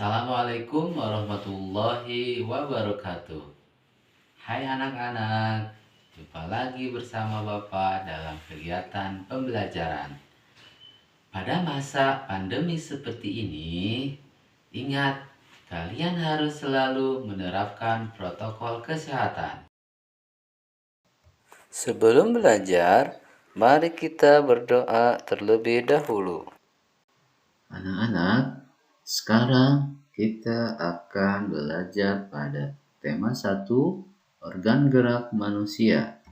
Assalamualaikum warahmatullahi wabarakatuh. Hai anak-anak, jumpa lagi bersama Bapak dalam kegiatan pembelajaran. Pada masa pandemi seperti ini, ingat, kalian harus selalu menerapkan protokol kesehatan. Sebelum belajar, mari kita berdoa terlebih dahulu. Anak-anak, sekarang kita akan belajar pada tema 1, organ gerak manusia.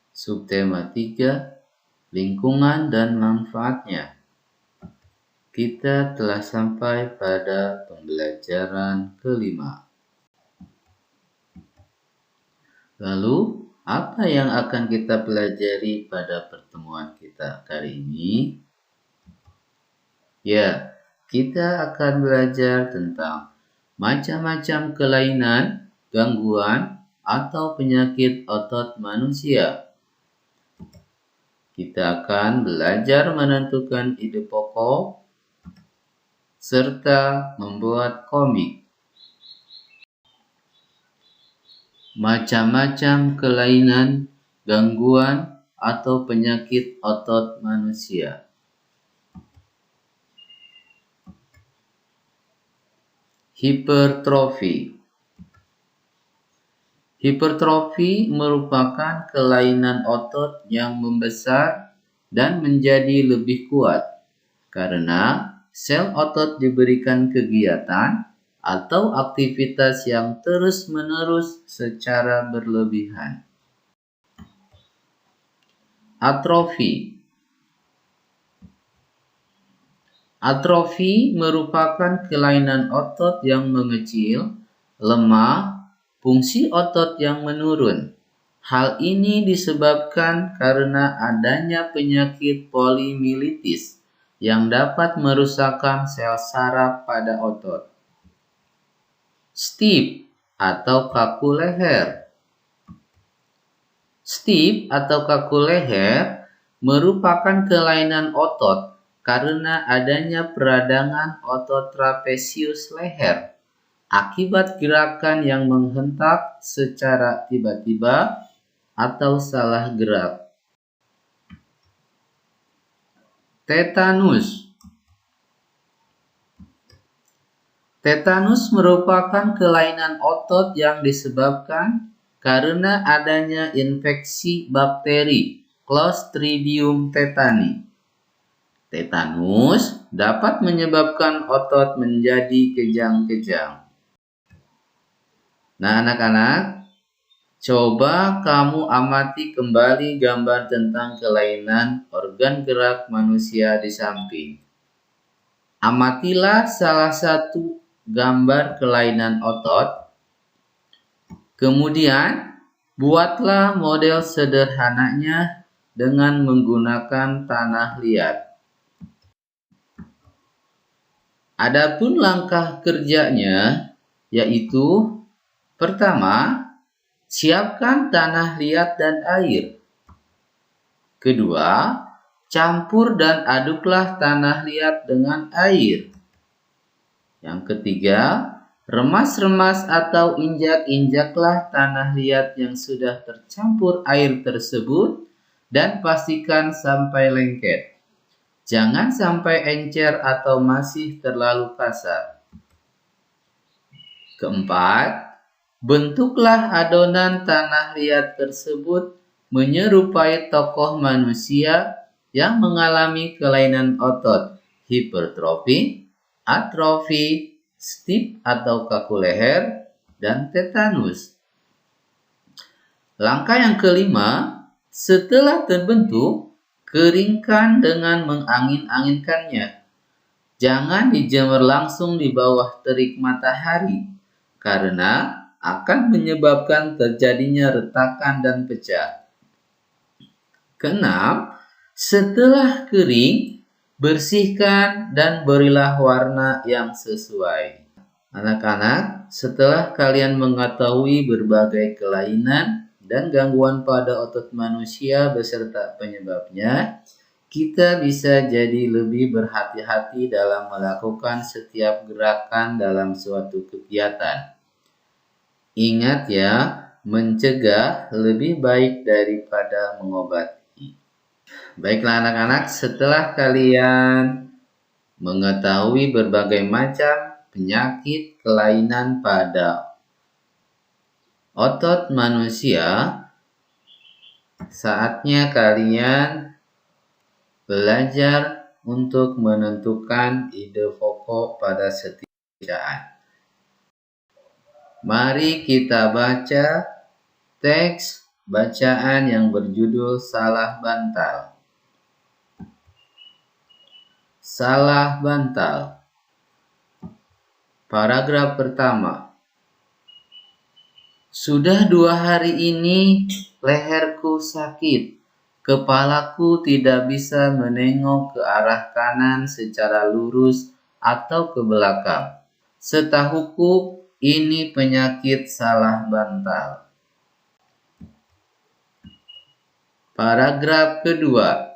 Subtema 3, lingkungan dan manfaatnya. Kita telah sampai pada pembelajaran kelima. Lalu, apa yang akan kita pelajari pada pertemuan kita kali ini? Ya, kita akan belajar tentang macam-macam kelainan, gangguan, atau penyakit otot manusia. Kita akan belajar menentukan ide pokok, serta membuat komik. Macam-macam kelainan, gangguan, atau penyakit otot manusia. Hipertrofi. Hipertrofi merupakan kelainan otot yang membesar dan menjadi lebih kuat karena sel otot diberikan kegiatan atau aktivitas yang terus-menerus secara berlebihan. Atrofi. Atrofi merupakan kelainan otot yang mengecil, lemah, fungsi otot yang menurun. Hal ini disebabkan karena adanya penyakit polimilitis yang dapat merusakkan sel saraf pada otot. Stiff atau kaku leher. Stiff atau kaku leher merupakan kelainan otot karena adanya peradangan otot trapesius leher akibat gerakan yang menghentak secara tiba-tiba atau salah gerak. Tetanus. Tetanus merupakan kelainan otot yang disebabkan karena adanya infeksi bakteri Clostridium tetani. Tetanus dapat menyebabkan otot menjadi kejang-kejang. Nah, anak-anak, coba kamu amati kembali gambar tentang kelainan organ gerak manusia di samping. Amatilah salah satu gambar kelainan otot. Kemudian, buatlah model sederhananya dengan menggunakan tanah liat. Adapun langkah kerjanya yaitu pertama, siapkan tanah liat dan air. Kedua, campur dan aduklah tanah liat dengan air. Yang ketiga, remas-remas atau injak-injaklah tanah liat yang sudah tercampur air tersebut dan pastikan sampai lengket. Jangan sampai encer atau masih terlalu kasar. Keempat, bentuklah adonan tanah liat tersebut menyerupai tokoh manusia yang mengalami kelainan otot, hipertrofi, atrofi, stiff atau kaku leher, dan tetanus. Langkah yang kelima, setelah terbentuk, keringkan dengan mengangin-anginkannya. Jangan dijemur langsung di bawah terik matahari, karena akan menyebabkan terjadinya retakan dan pecah. Keenam, setelah kering, bersihkan dan berilah warna yang sesuai. Anak-anak, setelah kalian mengetahui berbagai kelainan dan gangguan pada otot manusia beserta penyebabnya, kita bisa jadi lebih berhati-hati dalam melakukan setiap gerakan dalam suatu kegiatan. Ingat ya, mencegah lebih baik daripada mengobati. Baiklah anak-anak, setelah kalian mengetahui berbagai macam penyakit kelainan pada otot manusia, saatnya kalian belajar untuk menentukan ide pokok pada setiap bacaan. Mari kita baca teks bacaan yang berjudul Salah Bantal. Salah bantal. Paragraf pertama. Sudah 2 hari ini leherku sakit. Kepalaku tidak bisa menengok ke arah kanan secara lurus atau ke belakang. Setahuku ini penyakit salah bantal. Paragraf kedua.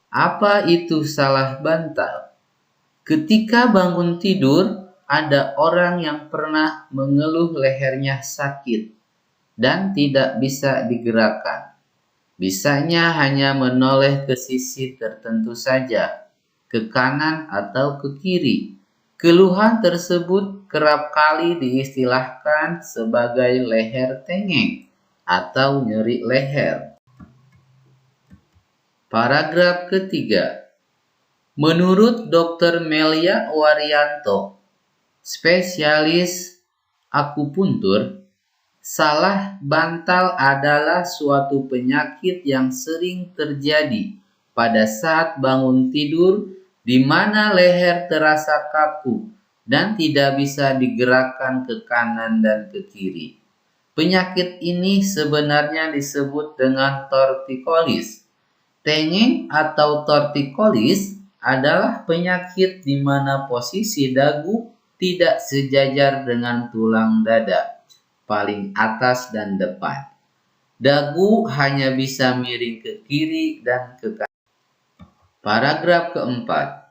Apa itu salah bantal? Ketika bangun tidur, ada orang yang pernah mengeluh lehernya sakit dan tidak bisa digerakkan. Bisanya hanya menoleh ke sisi tertentu saja, ke kanan atau ke kiri. Keluhan tersebut kerap kali diistilahkan sebagai leher tengeng atau nyeri leher. Paragraf ketiga. Menurut Dr. Melia Waryanto, spesialis akupuntur, salah bantal adalah suatu penyakit yang sering terjadi pada saat bangun tidur di mana leher terasa kaku dan tidak bisa digerakkan ke kanan dan ke kiri. Penyakit ini sebenarnya disebut dengan torticollis. Tengeng atau torticollis adalah penyakit di mana posisi dagu tidak sejajar dengan tulang dada, paling atas dan depan. Dagu hanya bisa miring ke kiri dan ke kanan. Paragraf keempat.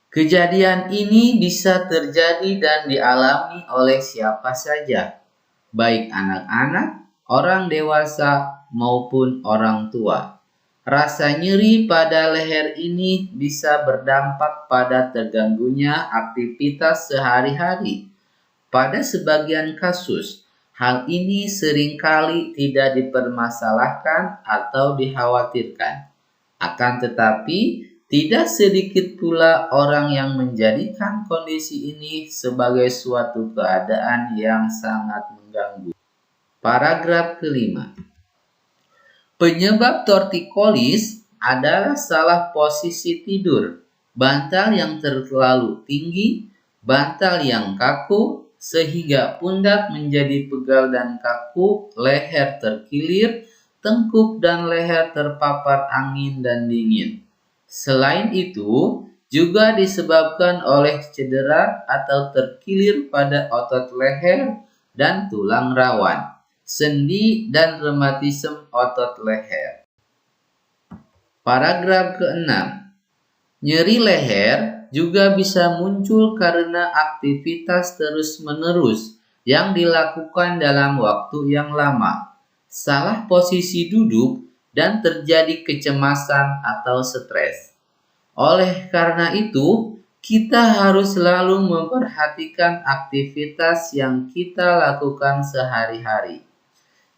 Kejadian ini bisa terjadi dan dialami oleh siapa saja, baik anak-anak, orang dewasa, maupun orang tua. Rasa nyeri pada leher ini bisa berdampak pada terganggunya aktivitas sehari-hari. Pada sebagian kasus, hal ini seringkali tidak dipermasalahkan atau dikhawatirkan. Akan tetapi, tidak sedikit pula orang yang menjadikan kondisi ini sebagai suatu keadaan yang sangat mengganggu. Paragraf kelima. Penyebab torticollis adalah salah posisi tidur, bantal yang terlalu tinggi, bantal yang kaku, sehingga pundak menjadi pegal dan kaku, leher terkilir, tengkuk dan leher terpapar angin dan dingin. Selain itu, juga disebabkan oleh cedera atau terkilir pada otot leher dan tulang rawan, sendi dan rematisme otot leher. Paragraf ke-6. Nyeri leher juga bisa muncul karena aktivitas terus-menerus yang dilakukan dalam waktu yang lama, salah posisi duduk, dan terjadi kecemasan atau stres. Oleh karena itu, kita harus selalu memperhatikan aktivitas yang kita lakukan sehari-hari.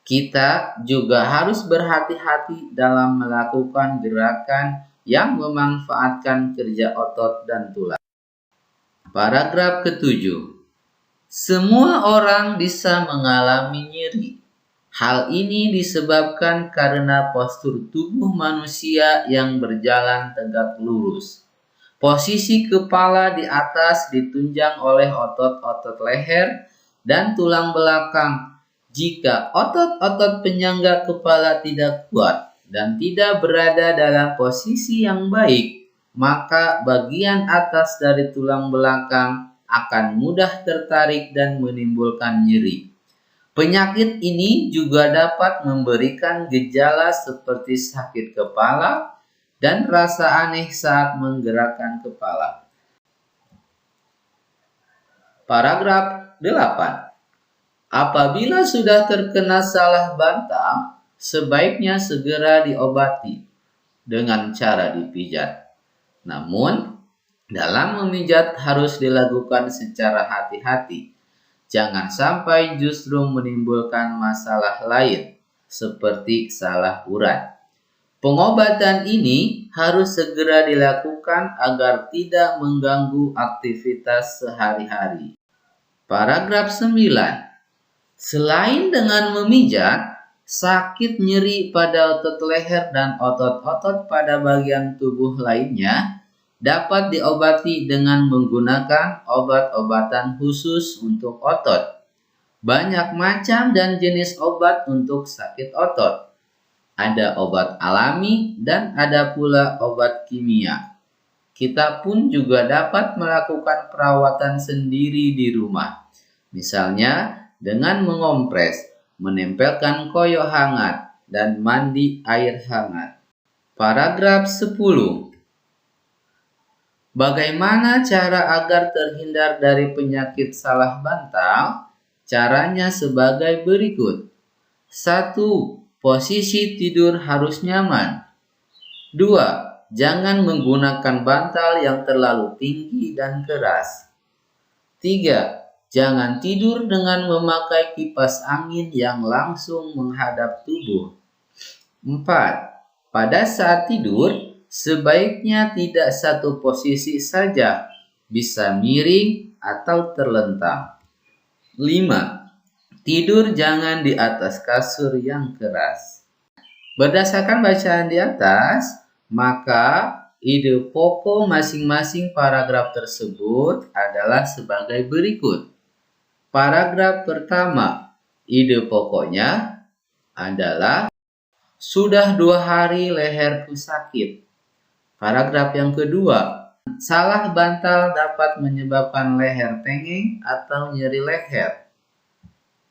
Kita juga harus berhati-hati dalam melakukan gerakan yang memanfaatkan kerja otot dan tulang. Paragraf ke-7. Semua orang bisa mengalami nyeri. Hal ini disebabkan karena postur tubuh manusia yang berjalan tegak lurus. Posisi kepala di atas ditunjang oleh otot-otot leher dan tulang belakang. Jika otot-otot penyangga kepala tidak kuat dan tidak berada dalam posisi yang baik, maka bagian atas dari tulang belakang akan mudah tertarik dan menimbulkan nyeri. Penyakit ini juga dapat memberikan gejala seperti sakit kepala, dan rasa aneh saat menggerakkan kepala. Paragraf 8. Apabila sudah terkena salah bantal, sebaiknya segera diobati dengan cara dipijat. Namun, dalam memijat harus dilakukan secara hati-hati. Jangan sampai justru menimbulkan masalah lain, seperti salah urat. Pengobatan ini harus segera dilakukan agar tidak mengganggu aktivitas sehari-hari. Paragraf 9. Selain dengan memijat, sakit nyeri pada otot leher dan otot-otot pada bagian tubuh lainnya dapat diobati dengan menggunakan obat-obatan khusus untuk otot. Banyak macam dan jenis obat untuk sakit otot. Ada obat alami dan ada pula obat kimia. Kita pun juga dapat melakukan perawatan sendiri di rumah. Misalnya dengan mengompres, menempelkan koyo hangat, dan mandi air hangat. Paragraf 10. Bagaimana cara agar terhindar dari penyakit salah bantal? Caranya sebagai berikut. 1. Posisi tidur harus nyaman. 2. Jangan menggunakan bantal yang terlalu tinggi dan keras. 3. Jangan tidur dengan memakai kipas angin yang langsung menghadap tubuh. 4. Pada saat tidur, sebaiknya tidak satu posisi saja, bisa miring atau terlentang. 5. Tidur jangan di atas kasur yang keras. Berdasarkan bacaan di atas, maka ide pokok masing-masing paragraf tersebut adalah sebagai berikut. Paragraf pertama, ide pokoknya adalah sudah 2 hari leherku sakit. Paragraf yang kedua, salah bantal dapat menyebabkan leher tengeng atau nyeri leher.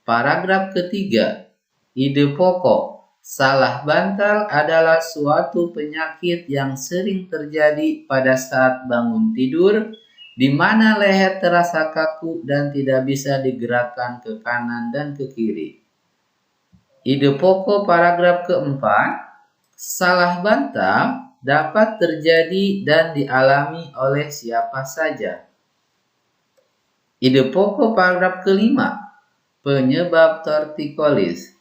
Paragraf ketiga, ide pokok, salah bantal adalah suatu penyakit yang sering terjadi pada saat bangun tidur, di mana leher terasa kaku dan tidak bisa digerakkan ke kanan dan ke kiri. Ide pokok paragraf keempat, salah bantal dapat terjadi dan dialami oleh siapa saja. Ide pokok paragraf kelima, penyebab tortikolis.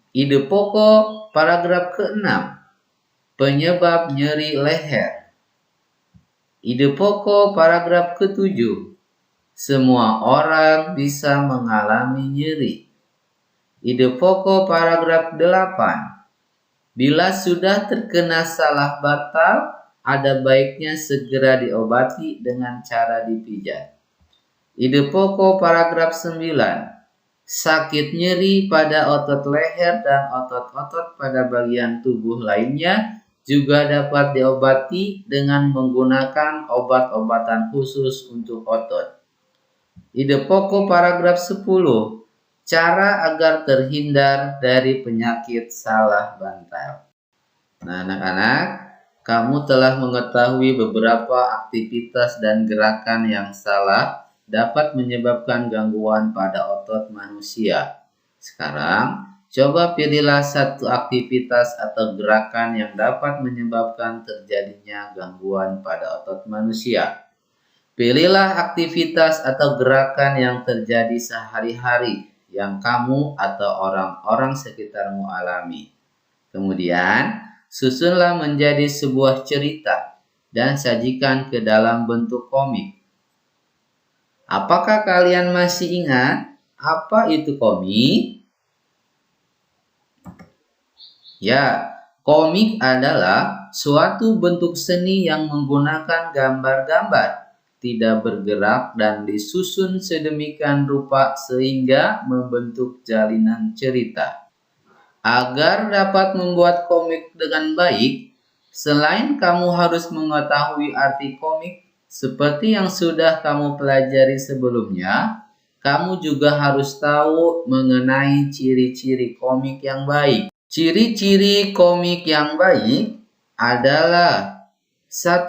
Ide pokok paragraf keenam, penyebab nyeri leher. Ide pokok paragraf ketujuh, semua orang bisa mengalami nyeri. Ide pokok paragraf 8, bila sudah terkena salah bantal, ada baiknya segera diobati dengan cara dipijat. Ide pokok paragraf 9, sakit nyeri pada otot leher dan otot-otot pada bagian tubuh lainnya juga dapat diobati dengan menggunakan obat-obatan khusus untuk otot. Ide pokok paragraf 10, cara agar terhindar dari penyakit salah bantal. Nah, anak-anak, kamu telah mengetahui beberapa aktivitas dan gerakan yang salah dapat menyebabkan gangguan pada otot manusia. Sekarang, coba pilihlah satu aktivitas atau gerakan yang dapat menyebabkan terjadinya gangguan pada otot manusia. Pilihlah aktivitas atau gerakan yang terjadi sehari-hari yang kamu atau orang-orang sekitarmu alami. Kemudian, susunlah menjadi sebuah cerita dan sajikan ke dalam bentuk komik. Apakah kalian masih ingat apa itu komik? Ya, komik adalah suatu bentuk seni yang menggunakan gambar-gambar, tidak bergerak dan disusun sedemikian rupa sehingga membentuk jalinan cerita. Agar dapat membuat komik dengan baik, selain kamu harus mengetahui arti komik seperti yang sudah kamu pelajari sebelumnya, kamu juga harus tahu mengenai ciri-ciri komik yang baik. Ciri-ciri komik yang baik adalah: 1.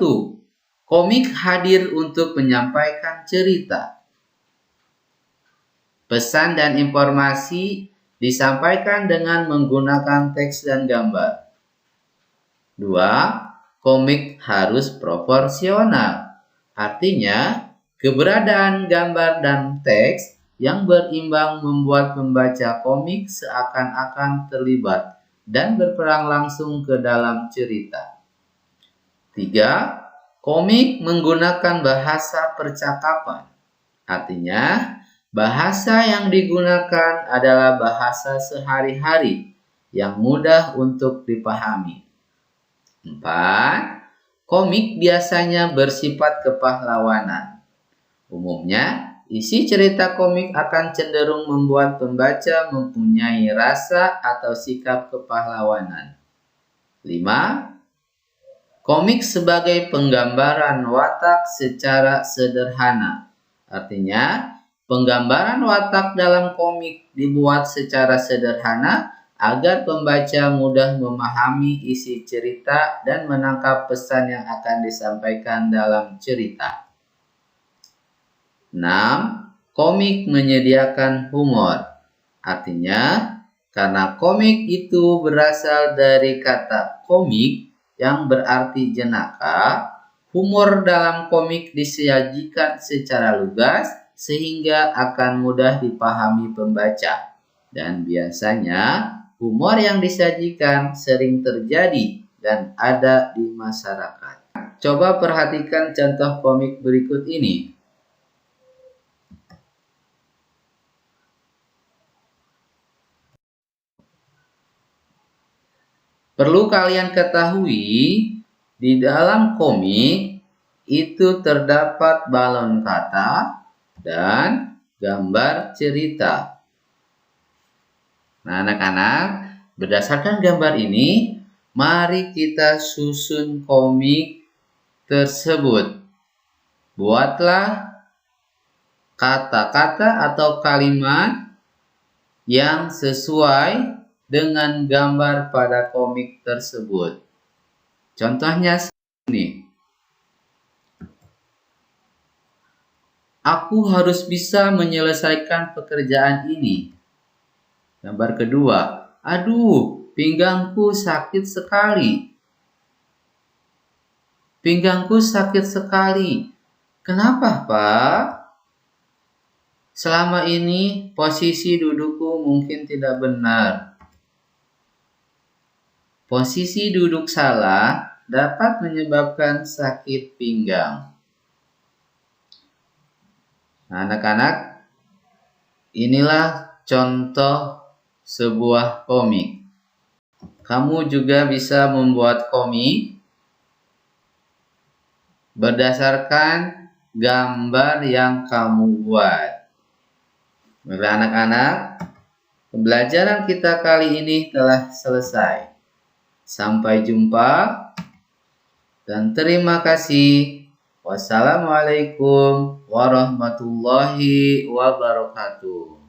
Komik hadir untuk menyampaikan cerita. Pesan dan informasi disampaikan dengan menggunakan teks dan gambar. 2. Komik harus proporsional. Artinya, keberadaan gambar dan teks yang berimbang membuat pembaca komik seakan-akan terlibat dan berperan langsung ke dalam cerita. 3. Komik menggunakan bahasa percakapan. Artinya, bahasa yang digunakan adalah bahasa sehari-hari yang mudah untuk dipahami. 4. Komik biasanya bersifat kepahlawanan. Umumnya, isi cerita komik akan cenderung membuat pembaca mempunyai rasa atau sikap kepahlawanan. 5. Komik sebagai penggambaran watak secara sederhana. Artinya, penggambaran watak dalam komik dibuat secara sederhana agar pembaca mudah memahami isi cerita dan menangkap pesan yang akan disampaikan dalam cerita. 6. Komik menyediakan humor. Artinya, karena komik itu berasal dari kata komik yang berarti jenaka, humor dalam komik disajikan secara lugas sehingga akan mudah dipahami pembaca. Dan biasanya humor yang disajikan sering terjadi dan ada di masyarakat. Coba perhatikan contoh komik berikut ini. Perlu kalian ketahui, di dalam komik itu terdapat balon kata dan gambar cerita. Nah, anak-anak, berdasarkan gambar ini, mari kita susun komik tersebut. Buatlah kata-kata atau kalimat yang sesuai dengan gambar pada komik tersebut. Contohnya ini. Aku harus bisa menyelesaikan pekerjaan ini. Gambar kedua. Aduh, pinggangku sakit sekali. Pinggangku sakit sekali. Kenapa, Pak? Selama ini posisi dudukku mungkin tidak benar. Posisi duduk salah dapat menyebabkan sakit pinggang. Nah, anak-anak, inilah contoh sebuah komik. Kamu juga bisa membuat komik berdasarkan gambar yang kamu buat. Baiklah anak-anak, pembelajaran kita kali ini telah selesai. Sampai jumpa dan terima kasih. Wassalamualaikum warahmatullahi wabarakatuh.